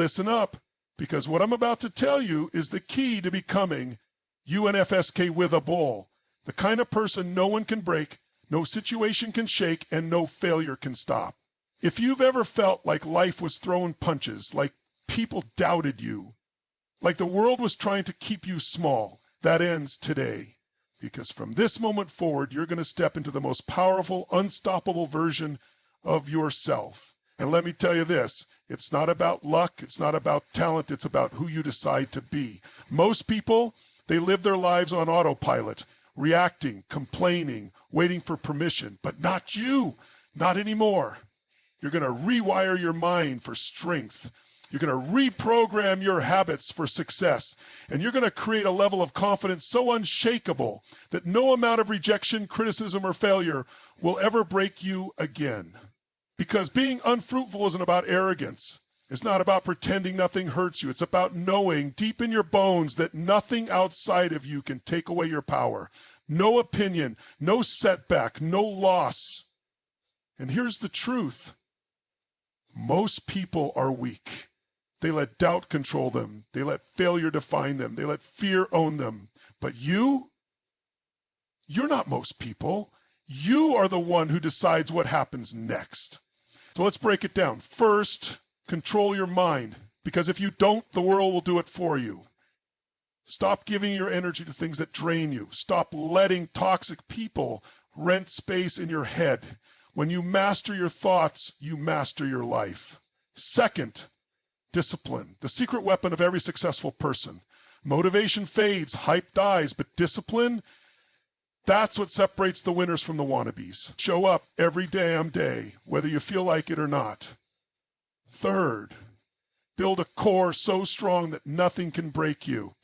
listen up, because what I'm about to tell you is the key to becoming UNFSK with a bull, the kind of person no one can break, no situation can shake, and no failure can stop. If you've ever felt like life was throwing punches, like people doubted you, like the world was trying to keep you small, that ends today. Because from this moment forward, you're going to step into the most powerful, unstoppable version of yourself. And let me tell you this, it's not about luck, it's not about talent, it's about who you decide to be. Most people, they live their lives on autopilot, reacting, complaining, waiting for permission, but not you, not anymore. You're going to rewire your mind for strength. You're going to reprogram your habits for success, and you're going to create a level of confidence so unshakable that no amount of rejection, criticism, or failure will ever break you again. Because being unfruitful isn't about arrogance. It's not about pretending nothing hurts you. It's about knowing deep in your bones that nothing outside of you can take away your power. No opinion, no setback, no loss. And here's the truth. Most people are weak. They let doubt control them. They let failure define them. They let fear own them. But you're not most people. You are the one who decides what happens next. So let's break it down. First, control your mind, because if you don't, the world will do it for you. Stop giving your energy to things that drain you. Stop letting toxic people rent space in your head. When you master your thoughts, you master your life. Second, discipline, the secret weapon of every successful person. Motivation fades, hype dies, but discipline, that's what separates the winners from the wannabes. Show up every damn day, whether you feel like it or not. Third, build a core so strong that nothing can break you.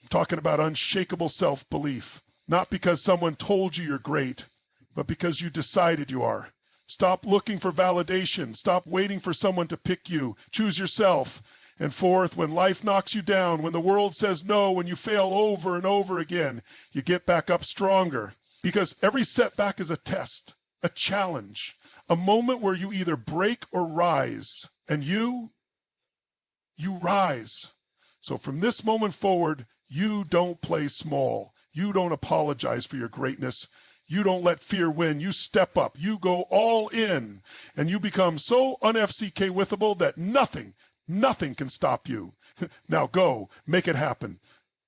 I'm talking about unshakable self-belief, not because someone told you you're great, but because you decided you are. Stop looking for validation. Stop waiting for someone to pick you. Choose yourself. And fourth, when life knocks you down, when the world says no, when you fail over and over again, you get back up stronger. Because every setback is a test, a challenge, a moment where you either break or rise. And you rise. So from this moment forward, you don't play small. You don't apologize for your greatness. You don't let fear win. You step up. You go all in. And you become so un-FCK withable that nothing can stop you. Now go, make it happen.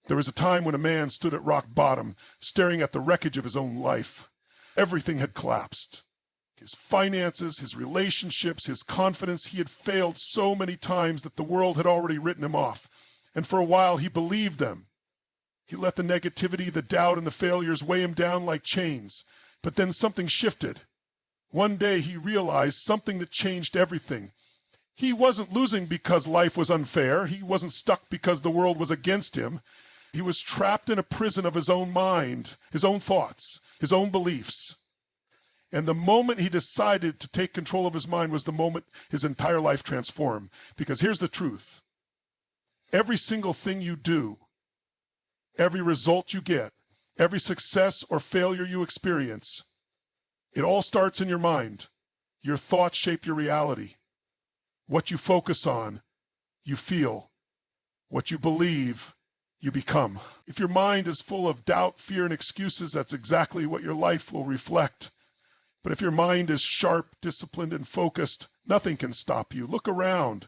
There was a time when a man stood at rock bottom, staring at the wreckage of his own life. Everything had collapsed. His finances, his relationships, his confidence. He had failed so many times that the world had already written him off. And for a while, he believed them. He let the negativity, the doubt, and the failures weigh him down like chains. But then something shifted. One day he realized something that changed everything. He wasn't losing because life was unfair. He wasn't stuck because the world was against him. He was trapped in a prison of his own mind, his own thoughts, his own beliefs. And the moment he decided to take control of his mind was the moment his entire life transformed. Because here's the truth. Every single thing you do, every result you get, every success or failure you experience, it all starts in your mind. Your thoughts shape your reality. What you focus on, you feel. What you believe, you become. If your mind is full of doubt, fear, and excuses, that's exactly what your life will reflect. But if your mind is sharp, disciplined, and focused, nothing can stop you. Look around.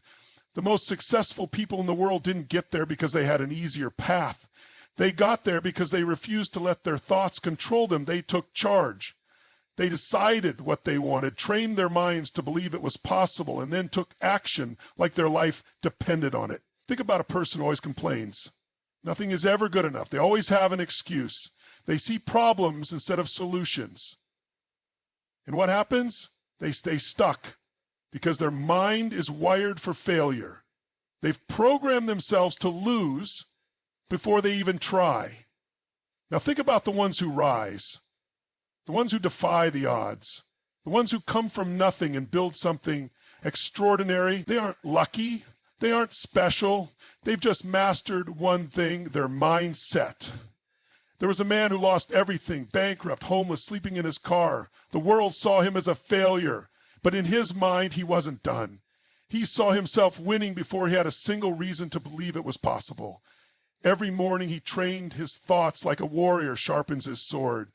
The most successful people in the world didn't get there because they had an easier path. They got there because they refused to let their thoughts control them. They took charge. They decided what they wanted, trained their minds to believe it was possible, and then took action like their life depended on it. Think about a person who always complains. Nothing is ever good enough. They always have an excuse. They see problems instead of solutions. And what happens? They stay stuck because their mind is wired for failure. They've programmed themselves to lose before they even try. Now think about the ones who rise, the ones who defy the odds, the ones who come from nothing and build something extraordinary. They aren't lucky. They aren't special. They've just mastered one thing, their mindset. There was a man who lost everything, bankrupt, homeless, sleeping in his car. The world saw him as a failure, but in his mind, he wasn't done. He saw himself winning before he had a single reason to believe it was possible. Every morning he trained his thoughts like a warrior sharpens his sword.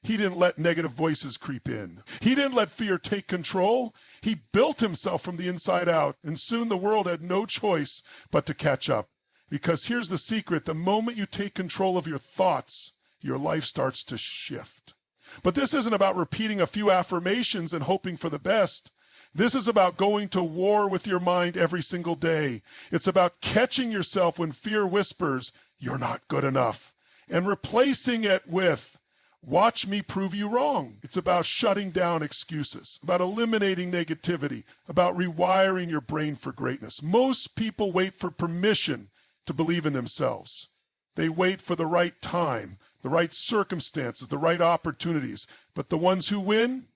He didn't let negative voices creep in. He didn't let fear take control. He built himself from the inside out, and soon the world had no choice but to catch up. Because here's the secret: the moment you take control of your thoughts, your life starts to shift. But this isn't about repeating a few affirmations and hoping for the best. This is about going to war with your mind every single day. It's about catching yourself when fear whispers, "You're not good enough," and replacing it with, "Watch me prove you wrong." It's about shutting down excuses, about eliminating negativity, about rewiring your brain for greatness. Most people wait for permission to believe in themselves. They wait for the right time, the right circumstances, the right opportunities. But the ones who win,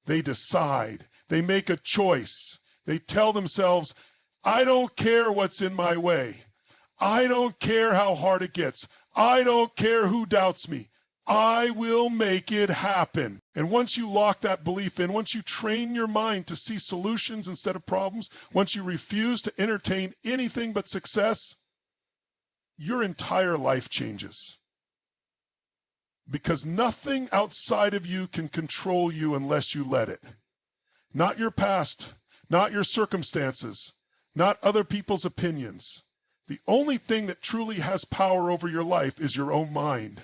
they decide. They make a choice. They tell themselves, "I don't care what's in my way. I don't care how hard it gets. I don't care who doubts me. I will make it happen." And once you lock that belief in, once you train your mind to see solutions instead of problems, once you refuse to entertain anything but success, your entire life changes. Because nothing outside of you can control you unless you let it. Not your past, not your circumstances, not other people's opinions. The only thing that truly has power over your life is your own mind.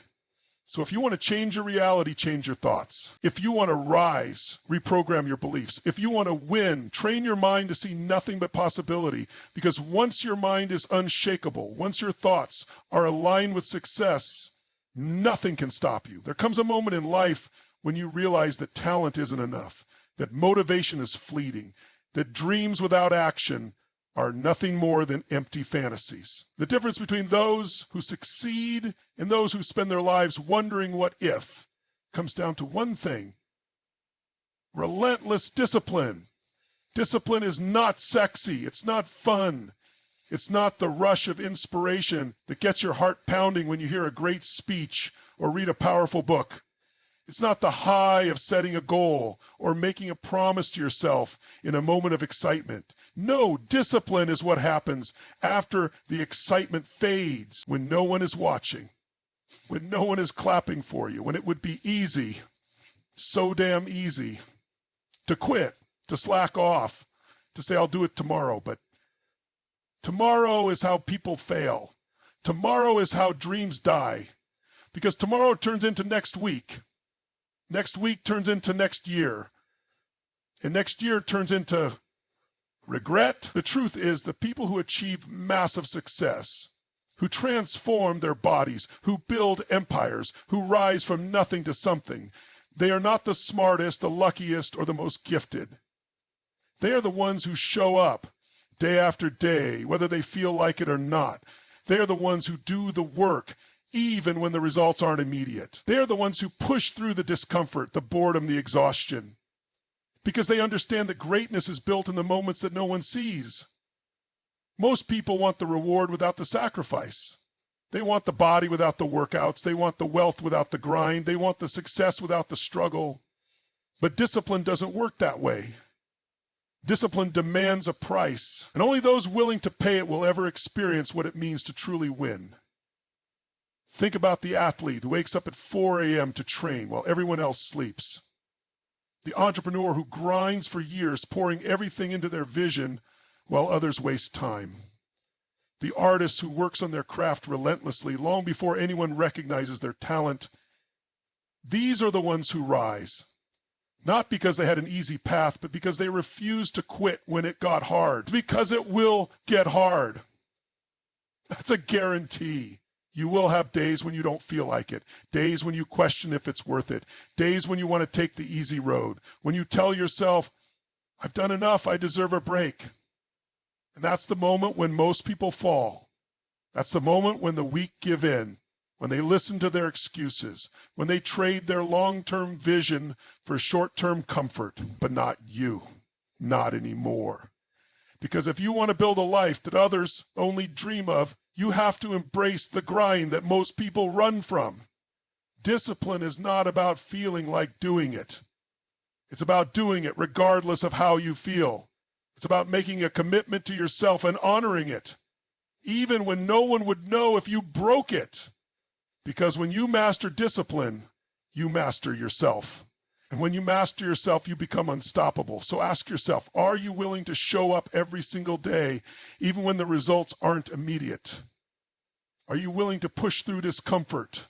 So if you want to change your reality, change your thoughts. If you want to rise, reprogram your beliefs. If you want to win, train your mind to see nothing but possibility. Because once your mind is unshakable, once your thoughts are aligned with success, nothing can stop you. There comes a moment in life when you realize that talent isn't enough, that motivation is fleeting, that dreams without action are nothing more than empty fantasies. The difference between those who succeed and those who spend their lives wondering what if comes down to one thing: relentless discipline. Discipline is not sexy. It's not fun. It's not the rush of inspiration that gets your heart pounding when you hear a great speech or read a powerful book. It's not the high of setting a goal or making a promise to yourself in a moment of excitement. No, discipline is what happens after the excitement fades, when no one is watching, when no one is clapping for you, when it would be easy, so damn easy, to quit, to slack off, to say, "I'll do it tomorrow." But tomorrow is how people fail. Tomorrow is how dreams die. Because tomorrow turns into next week. Next week turns into next year. And next year turns into regret. The truth is, the people who achieve massive success, who transform their bodies, who build empires, who rise from nothing to something, they are not the smartest, the luckiest, or the most gifted. They are the ones who show up day after day, whether they feel like it or not. They are the ones who do the work, even when the results aren't immediate. They are the ones who push through the discomfort, the boredom, the exhaustion, because they understand that greatness is built in the moments that no one sees. Most people want the reward without the sacrifice. They want the body without the workouts. They want the wealth without the grind. They want the success without the struggle. But discipline doesn't work that way. Discipline demands a price, and only those willing to pay it will ever experience what it means to truly win. Think about the athlete who wakes up at 4 a.m. to train while everyone else sleeps. The entrepreneur who grinds for years, pouring everything into their vision while others waste time. The artist who works on their craft relentlessly long before anyone recognizes their talent. These are the ones who rise. Not because they had an easy path, but because they refused to quit when it got hard. Because it will get hard. That's a guarantee. You will have days when you don't feel like it, days when you question if it's worth it, days when you want to take the easy road, when you tell yourself, "I've done enough, I deserve a break." And that's the moment when most people fall. That's the moment when the weak give in, when they listen to their excuses, when they trade their long-term vision for short-term comfort. But not you, not anymore. Because if you want to build a life that others only dream of, you have to embrace the grind that most people run from. Discipline is not about feeling like doing it. It's about doing it regardless of how you feel. It's about making a commitment to yourself and honoring it, even when no one would know if you broke it. Because when you master discipline, you master yourself. And when you master yourself, you become unstoppable. So ask yourself, are you willing to show up every single day, even when the results aren't immediate? Are you willing to push through discomfort,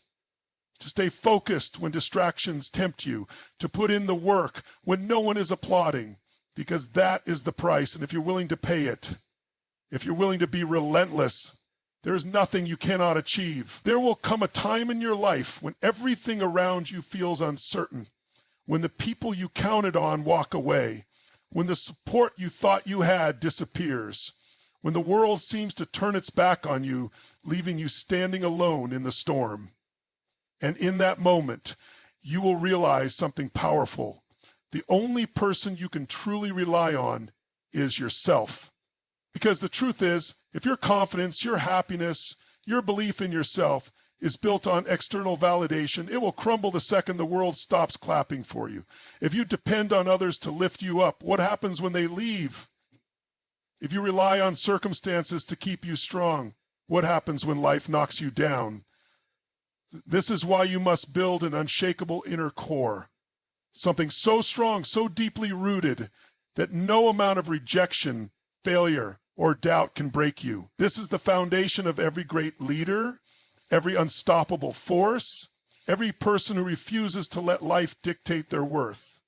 to stay focused when distractions tempt you, to put in the work when no one is applauding? Because that is the price. And if you're willing to pay it, if you're willing to be relentless, there is nothing you cannot achieve. There will come a time in your life when everything around you feels uncertain, when the people you counted on walk away, when the support you thought you had disappears, when the world seems to turn its back on you, leaving you standing alone in the storm. And in that moment, you will realize something powerful. The only person you can truly rely on is yourself. Because the truth is, if your confidence, your happiness, your belief in yourself is built on external validation, it will crumble the second the world stops clapping for you. If you depend on others to lift you up, what happens when they leave? If you rely on circumstances to keep you strong, what happens when life knocks you down? This is why you must build an unshakable inner core, something so strong, so deeply rooted, that no amount of rejection, failure, or doubt can break you. This is the foundation of every great leader, every unstoppable force, every person who refuses to let life dictate their worth.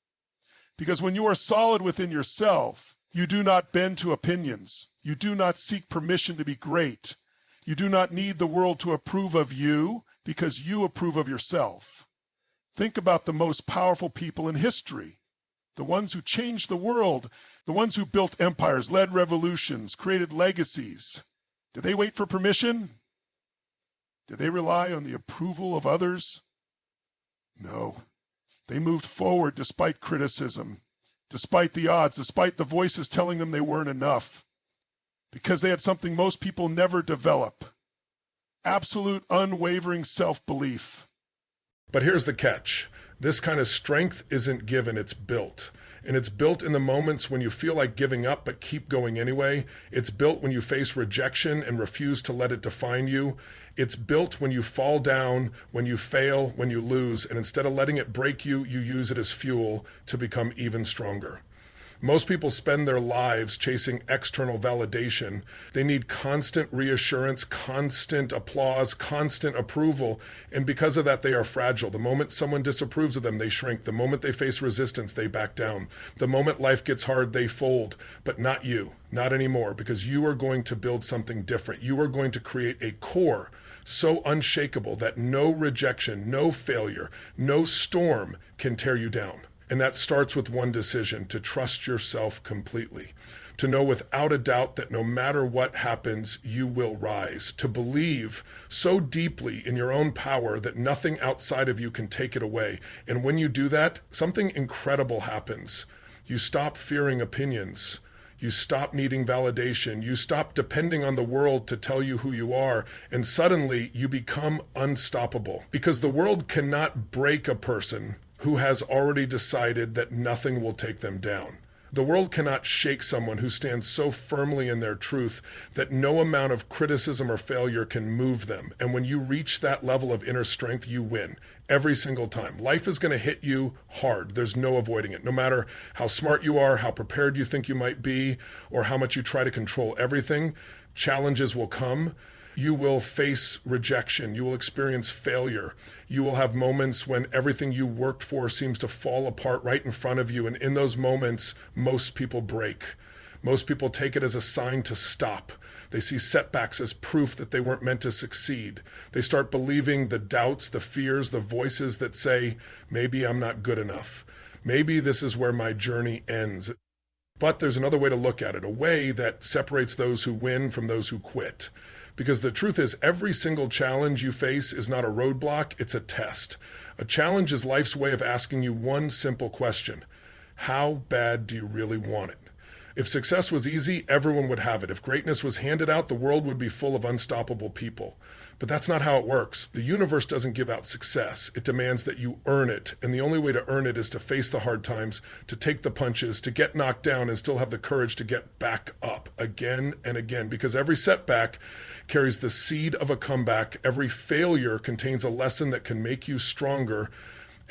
Because when you are solid within yourself, you do not bend to opinions. You do not seek permission to be great. You do not need the world to approve of you because you approve of yourself. Think about the most powerful people in history, the ones who changed the world, the ones who built empires, led revolutions, created legacies. Did they wait for permission? Did they rely on the approval of others? No. They moved forward despite criticism, despite the odds, despite the voices telling them they weren't enough, because they had something most people never develop: absolute unwavering self-belief. But here's the catch. This kind of strength isn't given, it's built. And it's built in the moments when you feel like giving up but keep going anyway. It's built when you face rejection and refuse to let it define you. It's built when you fall down, when you fail, when you lose, and instead of letting it break you, you use it as fuel to become even stronger. Most people spend their lives chasing external validation. They need constant reassurance, constant applause, constant approval, and because of that, they are fragile. The moment someone disapproves of them, they shrink. The moment they face resistance, they back down. The moment life gets hard, they fold. But not you, not anymore, because you are going to build something different. You are going to create a core so unshakable that no rejection, no failure, no storm can tear you down. And that starts with one decision: to trust yourself completely, to know without a doubt that no matter what happens, you will rise, to believe so deeply in your own power that nothing outside of you can take it away. And when you do that, something incredible happens. You stop fearing opinions. You stop needing validation. You stop depending on the world to tell you who you are. And suddenly you become unstoppable, because the world cannot break a person who has already decided that nothing will take them down. The world cannot shake someone who stands so firmly in their truth that no amount of criticism or failure can move them. And when you reach that level of inner strength, you win every single time. Life is going to hit you hard. There's no avoiding it. No matter how smart you are, how prepared you think you might be, or how much you try to control everything, challenges will come. You will face rejection. You will experience failure. You will have moments when everything you worked for seems to fall apart right in front of you. And in those moments, most people break. Most people take it as a sign to stop. They see setbacks as proof that they weren't meant to succeed. They start believing the doubts, the fears, the voices that say, maybe I'm not good enough. Maybe this is where my journey ends. But there's another way to look at it, a way that separates those who win from those who quit. Because the truth is, every single challenge you face is not a roadblock, it's a test. A challenge is life's way of asking you one simple question: how bad do you really want it? If success was easy, everyone would have it. If greatness was handed out, the world would be full of unstoppable people. But that's not how it works. The universe doesn't give out success. It demands that you earn it. And the only way to earn it is to face the hard times, to take the punches, to get knocked down and still have the courage to get back up again and again. Because every setback carries the seed of a comeback. Every failure contains a lesson that can make you stronger.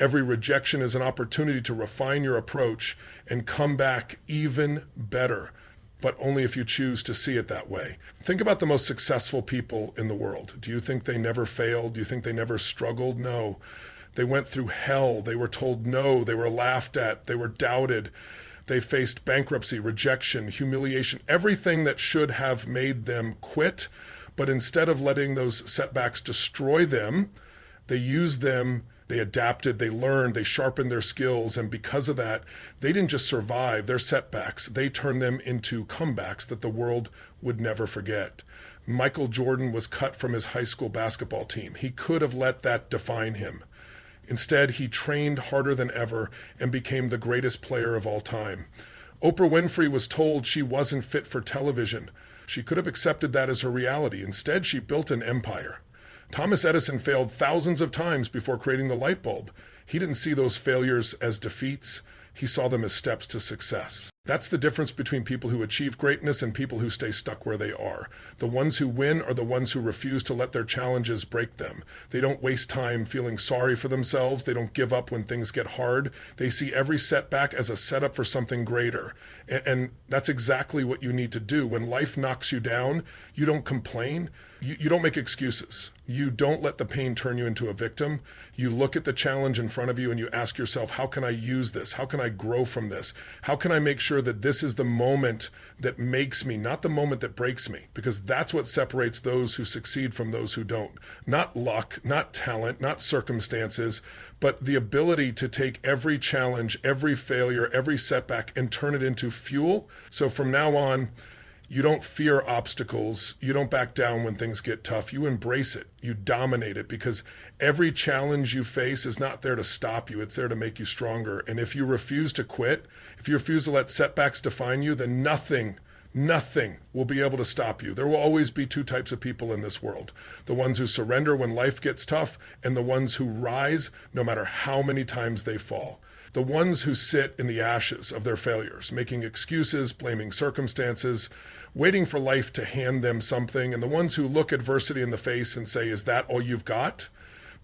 Every rejection is an opportunity to refine your approach and come back even better, but only if you choose to see it that way. Think about the most successful people in the world. Do you think they never failed? Do you think they never struggled? No. They went through hell. They were told no. They were laughed at. They were doubted. They faced bankruptcy, rejection, humiliation, everything that should have made them quit. But instead of letting those setbacks destroy them, they used them. They adapted, they learned, they sharpened their skills, and because of that, they didn't just survive their setbacks, they turned them into comebacks that the world would never forget. Michael Jordan was cut from his high school basketball team. He could have let that define him. Instead, he trained harder than ever and became the greatest player of all time. Oprah Winfrey was told she wasn't fit for television. She could have accepted that as her reality. Instead, she built an empire. Thomas Edison failed thousands of times before creating the light bulb. He didn't see those failures as defeats. He saw them as steps to success. That's the difference between people who achieve greatness and people who stay stuck where they are. The ones who win are the ones who refuse to let their challenges break them. They don't waste time feeling sorry for themselves. They don't give up when things get hard. They see every setback as a setup for something greater. And that's exactly what you need to do. When life knocks you down, you don't complain. You don't make excuses. You don't let the pain turn you into a victim. You look at the challenge in front of you and you ask yourself, how can I use this? How can I grow from this? How can I make sure that this is the moment that makes me, not the moment that breaks me? Because that's what separates those who succeed from those who don't. Not luck, not talent, not circumstances, but the ability to take every challenge, every failure, every setback and turn it into fuel. So from now on, you don't fear obstacles. You don't back down when things get tough. You embrace it. You dominate it because every challenge you face is not there to stop you. It's there to make you stronger. And if you refuse to quit, if you refuse to let setbacks define you, then nothing will be able to stop you. There will always be two types of people in this world. The ones who surrender when life gets tough and the ones who rise no matter how many times they fall. The ones who sit in the ashes of their failures, making excuses, blaming circumstances, waiting for life to hand them something, and the ones who look adversity in the face and say, is that all you've got?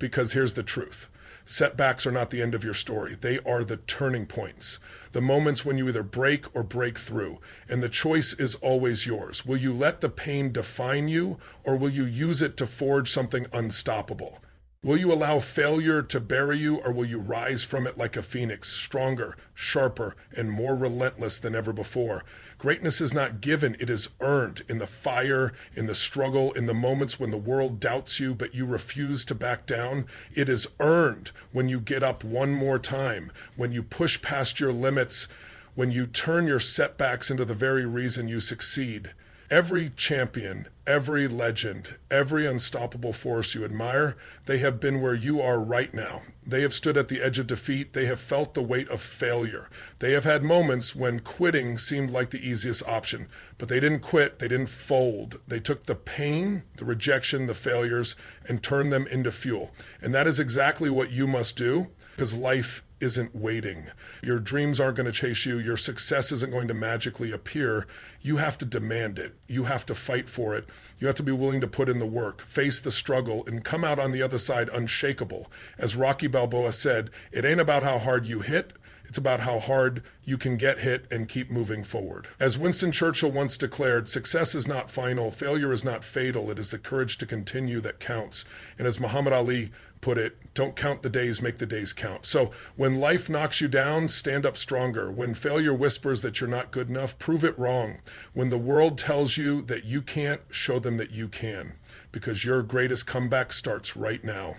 Because here's the truth. Setbacks are not the end of your story. They are the turning points, the moments when you either break or break through. And the choice is always yours. Will you let the pain define you, or will you use it to forge something unstoppable? Will you allow failure to bury you, or will you rise from it like a phoenix, stronger, sharper, and more relentless than ever before? Greatness is not given, it is earned in the fire, in the struggle, in the moments when the world doubts you, but you refuse to back down. It is earned when you get up one more time, when you push past your limits, when you turn your setbacks into the very reason you succeed. Every champion, every legend, every unstoppable force you admire, they have been where you are right now. They have stood at the edge of defeat. They have felt the weight of failure. They have had moments when quitting seemed like the easiest option, but they didn't quit. They didn't fold. They took the pain, the rejection, the failures, and turned them into fuel. And that is exactly what you must do, because life isn't waiting. Your dreams aren't going to chase you. Your success isn't going to magically appear. You have to demand it. You have to fight for it. You have to be willing to put in the work, face the struggle, and come out on the other side unshakable. As Rocky Balboa said, it ain't about how hard you hit. It's about how hard you can get hit and keep moving forward. As Winston Churchill once declared, success is not final, failure is not fatal, it is the courage to continue that counts. And as Muhammad Ali put it, don't count the days, make the days count. So when life knocks you down, stand up stronger. When failure whispers that you're not good enough, prove it wrong. When the world tells you that you can't, show them that you can, because your greatest comeback starts right now.